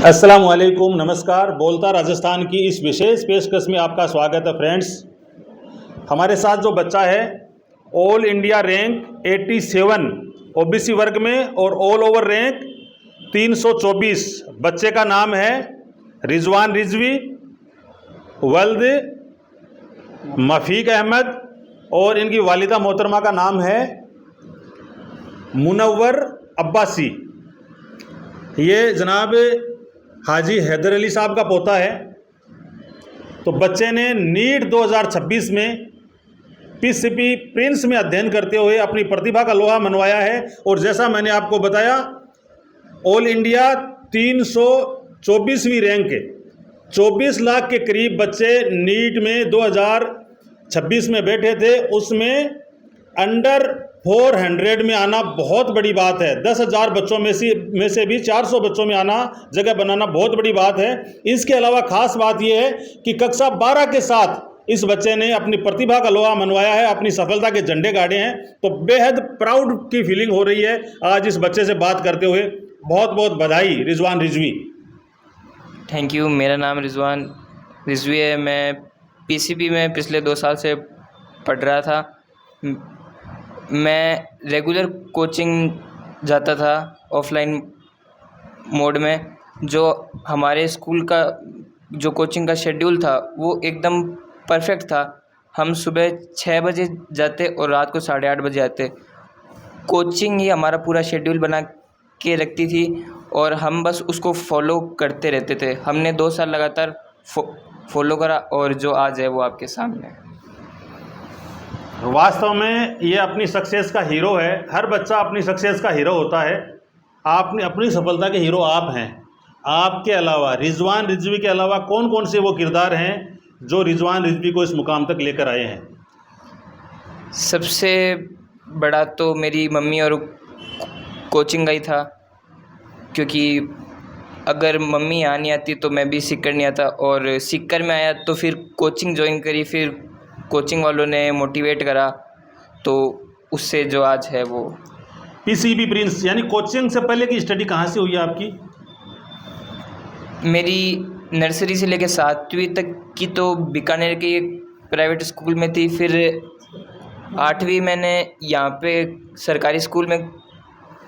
अस्सलामुअलैकुम, नमस्कार। बोलता राजस्थान की इस विशेष पेशकश में आपका स्वागत है फ्रेंड्स। हमारे साथ जो बच्चा है ऑल इंडिया रैंक 87 ओबीसी वर्ग में और ऑल ओवर रैंक 324, बच्चे का नाम है रिजवान रिजवी वल्द मफीक अहमद और इनकी वालिदा मोहतरमा का नाम है मुनव्वर अब्बासी। ये जनाब हाजी हैदर अली साहब का पोता है। तो बच्चे ने नीट 2026 में पीसीपी प्रिंस में अध्ययन करते हुए अपनी प्रतिभा का लोहा मनवाया है। और जैसा मैंने आपको बताया, ऑल इंडिया 324वीं रैंक है। 24 लाख के करीब बच्चे नीट में 2026 में बैठे थे, उसमें अंडर 400 में आना बहुत बड़ी बात है। 10,000 बच्चों में से भी 400 बच्चों में आना, जगह बनाना बहुत बड़ी बात है। इसके अलावा खास बात यह है कि कक्षा 12 के साथ इस बच्चे ने अपनी प्रतिभा का लोहा मनवाया है, अपनी सफलता के झंडे गाड़े हैं। तो बेहद प्राउड की फीलिंग हो रही है आज इस बच्चे से बात करते हुए। बहुत बहुत बधाई रिजवान रिजवी। Thank you. मेरा नाम रिजवान रिजवी है। मैं पीसीपी में पिछले 2 साल से पढ़ रहा था। मैं रेगुलर कोचिंग जाता था ऑफलाइन मोड में। जो हमारे स्कूल का जो कोचिंग का शेड्यूल था वो एकदम परफेक्ट था। हम सुबह 6 बजे जाते और रात को 8:30 बजे आते। कोचिंग ही हमारा पूरा शेड्यूल बना के रखती थी और हम बस उसको फॉलो करते रहते थे। हमने 2 साल लगातार फॉलो करा और जो आज है वो आपके सामने है। वास्तव में ये अपनी सक्सेस का हीरो है। हर बच्चा अपनी सक्सेस का हीरो होता है। आपने अपनी सफलता के हीरो आप हैं। आपके अलावा रिजवान रिजवी के अलावा कौन कौन से वो किरदार हैं जो रिजवान रिजवी को इस मुकाम तक लेकर आए हैं? सबसे बड़ा तो मेरी मम्मी और कोचिंग का ही था, क्योंकि अगर मम्मी यहाँ नहीं आती तो मैं भी सीख कर नहीं आता, और सीख कर में आया तो फिर कोचिंग ज्वाइन करी। फिर कोचिंग वालों ने मोटिवेट करा, तो उससे जो आज है वो पीसीबी प्रिंस। यानी कोचिंग से पहले की स्टडी कहाँ से हुई है आपकी? मेरी नर्सरी से लेकर 7वीं तक की तो बीकानेर के एक प्राइवेट स्कूल में थी। फिर 8वीं मैंने यहाँ पे सरकारी स्कूल में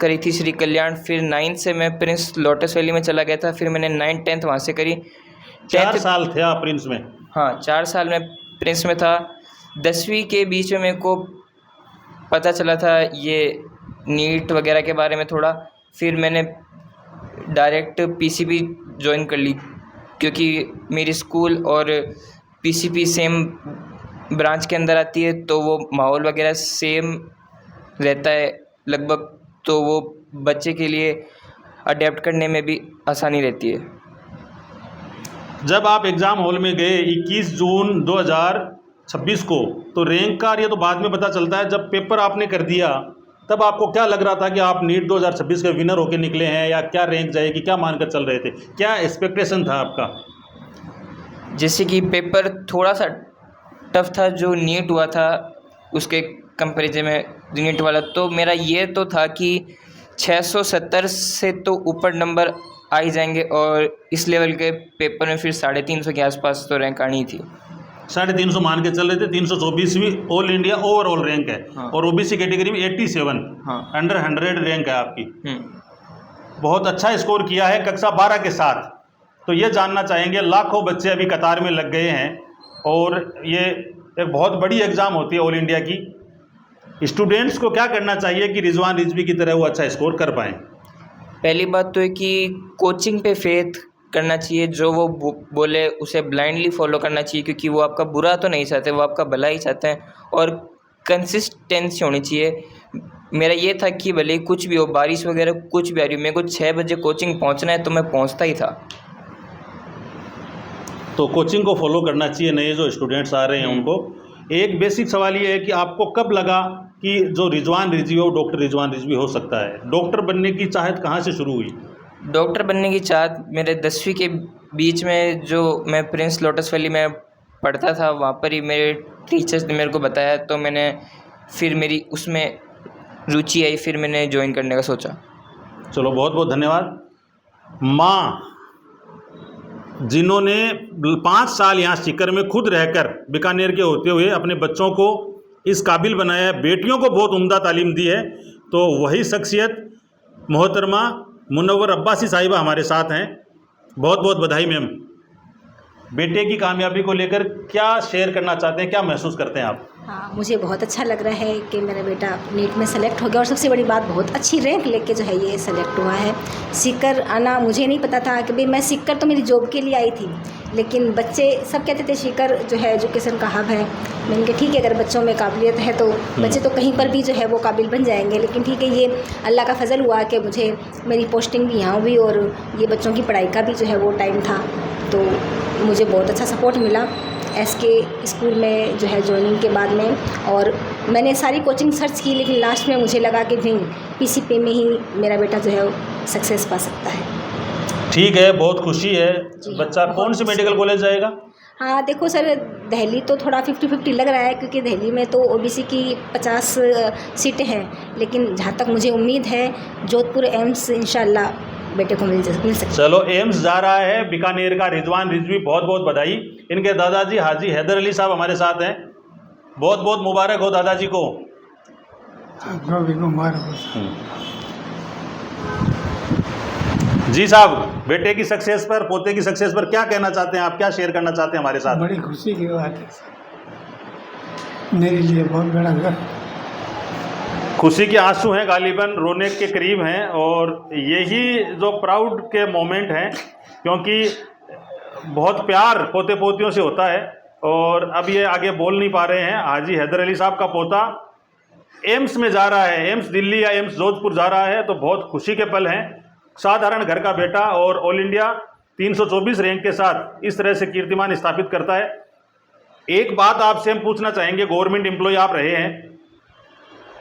करी थी, श्री कल्याण। फिर 9th से मैं प्रिंस लोटस वैली में चला गया था। फिर मैंने 9th 10th वहाँ से करी। 4 साल थे आप प्रिंस में? हाँ, 4 साल में प्रिंस में था। 10वीं के बीच में मेरे को पता चला था ये नीट वगैरह के बारे में थोड़ा। फिर मैंने डायरेक्ट पीसीबी ज्वाइन कर ली, क्योंकि मेरी स्कूल और पीसीबी सेम ब्रांच के अंदर आती है, तो वो माहौल वगैरह सेम रहता है लगभग, तो वो बच्चे के लिए अडेप्ट करने में भी आसानी रहती है। जब आप एग्ज़ाम हॉल में गए 21 जून 2026 को, तो रैंक का ये तो बाद में पता चलता है, जब पेपर आपने कर दिया तब आपको क्या लग रहा था कि आप नीट 2026 के विनर होके निकले हैं, या क्या रैंक जाएगी, क्या मानकर चल रहे थे? क्या एक्सपेक्टेशन था आपका? जैसे कि पेपर थोड़ा सा टफ था जो नीट हुआ था उसके कंपैरिजन में नीट वाला, तो मेरा ये तो था कि 670 से तो ऊपर नंबर आ ही जाएंगे, और इस लेवल के पेपर में फिर 350 के आसपास तो रैंक आनी थी। 350 मान के चल रहे थे। 324वीं ऑल इंडिया ओवरऑल रैंक है। हाँ। और ओबीसी कैटेगरी में 87। हाँ। अंडर 100 रैंक है आपकी। बहुत अच्छा स्कोर किया है कक्षा 12 के साथ। तो ये जानना चाहेंगे, लाखों बच्चे अभी कतार में लग गए हैं और ये एक बहुत बड़ी एग्ज़ाम होती है ऑल इंडिया की। स्टूडेंट्स को क्या करना चाहिए कि रिजवान रिजवी की तरह वो अच्छा स्कोर कर पाएँ? पहली बात तो है कि कोचिंग पे फेथ करना चाहिए। जो वो बोले उसे ब्लाइंडली फॉलो करना चाहिए, क्योंकि वो आपका बुरा तो नहीं चाहते, वो आपका भला ही चाहते हैं। और कंसिस्टेंसी होनी चाहिए। मेरा ये था कि भले ही कुछ भी हो, बारिश वगैरह कुछ भी आ रही हो, मेरे को 6 बजे कोचिंग पहुंचना है तो मैं पहुंचता ही था। तो कोचिंग को फॉलो करना चाहिए। नए जो स्टूडेंट्स आ रहे हैं उनको एक बेसिक सवाल ये है कि आपको कब लगा कि जो रिजवान रिजवी हो डॉक्टर रिजवान रिजवी हो सकता है? डॉक्टर बनने की चाहत कहाँ से शुरू हुई? डॉक्टर बनने की चाहत मेरे 10वीं के बीच में, जो मैं प्रिंस लोटस वैली में पढ़ता था, वहाँ पर ही मेरे टीचर्स ने मेरे को बताया, तो मैंने फिर मेरी उसमें रुचि आई, फिर मैंने ज्वाइन करने का सोचा। चलो, बहुत बहुत धन्यवाद। माँ जिन्होंने 5 साल यहाँ सीकर में खुद रहकर बीकानेर के होते हुए अपने बच्चों को इस काबिल बनाया है, बेटियों को बहुत उम्दा तालीम दी है, तो वही शख्सियत मोहतरमा मुनव्वर अब्बासी साहिबा हमारे साथ हैं। बहुत बहुत बधाई मैम। बेटे की कामयाबी को लेकर क्या शेयर करना चाहते हैं, क्या महसूस करते हैं आप? हाँ, मुझे बहुत अच्छा लग रहा है कि मेरा बेटा नीट में सेलेक्ट हो गया, और सबसे बड़ी बात बहुत अच्छी रैंक लेके जो है ये सेलेक्ट हुआ है। सीकर आना मुझे नहीं पता था कि भाई मैं सीकर तो मेरी जॉब के लिए आई थी, लेकिन बच्चे सब कहते थे सीकर जो है एजुकेशन का हब है। मैंने कहा ठीक है, अगर बच्चों में काबिलियत है तो बच्चे तो कहीं पर भी जो है वो काबिल बन जाएंगे, लेकिन ठीक है, ये अल्लाह का फजल हुआ कि मुझे मेरी पोस्टिंग भी यहाँ हुई और ये बच्चों की पढ़ाई का भी जो है वो टाइम था, तो मुझे बहुत अच्छा सपोर्ट मिला एसके स्कूल में जो है ज्वाइनिंग के बाद में। और मैंने सारी कोचिंग सर्च की, लेकिन लास्ट में मुझे लगा कि नहीं, पीसीपी में ही मेरा बेटा जो है सक्सेस पा सकता है। ठीक है, बहुत खुशी है। बच्चा कौन से मेडिकल कॉलेज जाएगा? हाँ देखो सर, दिल्ली तो थोड़ा 50-50 लग रहा है, क्योंकि दिल्ली में तो ओबीसी की 50 सीटें हैं, लेकिन जहाँ तक मुझे उम्मीद है जोधपुर एम्स इंशाल्लाह बेटे को मिल सकता है। चलो, एम्स जा रहा है बीकानेर का रिजवान रिजवी, बहुत बहुत बधाई। इनके दादाजी हाजी हैदर अली साहब हमारे साथ हैं, बहुत बहुत मुबारक हो दादाजी को। जी साहब, बेटे की सक्सेस पर, पोते की सक्सेस पर क्या कहना चाहते हैं आप, क्या शेयर करना चाहते हैं हमारे साथ? बड़ी खुशी की बात है मेरे लिए, बहुत बड़ा घर। खुशी के आंसू हैं, गालिबन रोने के करीब हैं, और यही जो प्राउड के मोमेंट हैं, क्योंकि बहुत प्यार पोते पोतियों से होता है। और अब ये आगे बोल नहीं पा रहे हैं। हाजी हैदर अली साहब का पोता एम्स में जा रहा है, एम्स दिल्ली या एम्स जोधपुर जा रहा है, तो बहुत खुशी के पल हैं। साधारण घर का बेटा और ऑल इंडिया 324 रैंक के साथ इस तरह से कीर्तिमान स्थापित करता है। एक बात आपसे हम पूछना चाहेंगे, गवर्नमेंट एम्प्लॉय आप रहे हैं,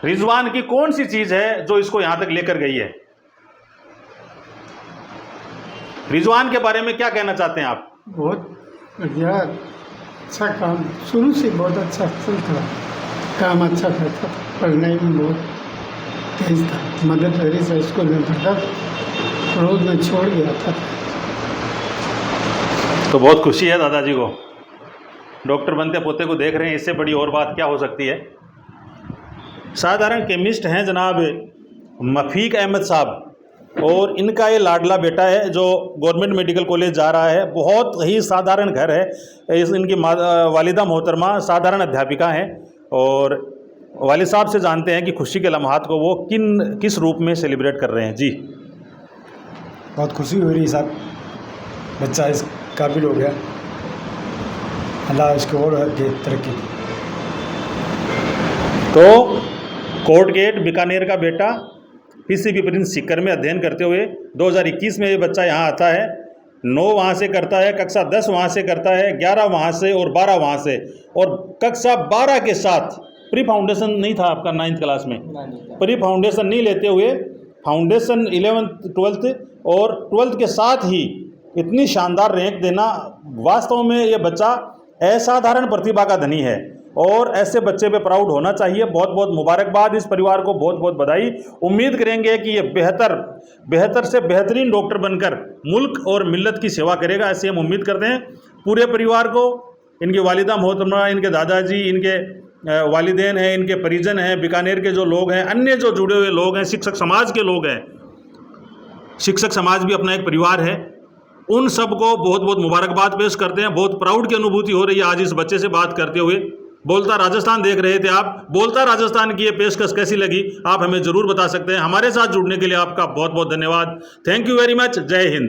रिजवान की कौन सी चीज़ है जो इसको यहाँ तक लेकर गई है? रिजवान के बारे में क्या कहना चाहते हैं आप? बहुत बढ़िया, अच्छा काम, शुरू से बहुत अच्छा चलता, काम अच्छा करता, पढ़ने में बहुत तेज था, मदद मेरी से स्कूल में पढ़ता, रोज में छोड़ गया था। तो बहुत खुशी है दादाजी को, डॉक्टर बनते पोते को देख रहे हैं, इससे बड़ी और बात क्या हो सकती है। साधारण केमिस्ट हैं जनाब मफीक अहमद साहब, और इनका ये लाडला बेटा है जो गवर्नमेंट मेडिकल कॉलेज जा रहा है। बहुत ही साधारण घर है, इनकी वालिदा मोहतरमा साधारण अध्यापिका हैं, और वालिद साहब से जानते हैं कि खुशी के लम्हात को वो किस रूप में सेलिब्रेट कर रहे हैं। जी, बहुत खुशी हो रही है साहब, बच्चा इस काबिल हो गया, अल्लाह इसको और आगे तरक्की। तो कोर्ट गेट बीकानेर का बेटा पीसीबी प्रिंस सीकर में अध्ययन करते हुए 2021 में ये बच्चा यहाँ आता है। 9 वहाँ से करता है, कक्षा 10 वहाँ से करता है, 11 वहाँ से और 12 वहाँ से, और कक्षा 12 के साथ प्री फाउंडेशन नहीं था आपका 9th क्लास में, प्री फाउंडेशन नहीं लेते हुए फाउंडेशन 11th 12th और 12th के साथ ही इतनी शानदार रैंक देना, वास्तव में ये बच्चा असाधारण प्रतिभा का धनी है, और ऐसे बच्चे पे प्राउड होना चाहिए। बहुत बहुत मुबारकबाद इस परिवार को, बहुत बहुत बधाई। उम्मीद करेंगे कि ये बेहतर से बेहतरीन डॉक्टर बनकर मुल्क और मिल्लत की सेवा करेगा, ऐसे हम उम्मीद करते हैं। पूरे परिवार को, इनकी वालिदा मोहतरमा, इनके दादाजी, इनके वालिदैन हैं, इनके परिजन हैं, बीकानेर के जो लोग हैं, अन्य जो जुड़े हुए लोग हैं, शिक्षक समाज के लोग हैं, शिक्षक समाज भी अपना एक परिवार है, उन सबको बहुत बहुत मुबारकबाद पेश करते हैं। बहुत प्राउड की अनुभूति हो रही है आज इस बच्चे से बात करते हुए। बोलता राजस्थान देख रहे थे आप, बोलता राजस्थान की ये पेशकश कैसी लगी आप हमें ज़रूर बता सकते हैं। हमारे साथ जुड़ने के लिए आपका बहुत बहुत धन्यवाद। Thank you very much. जय हिंद।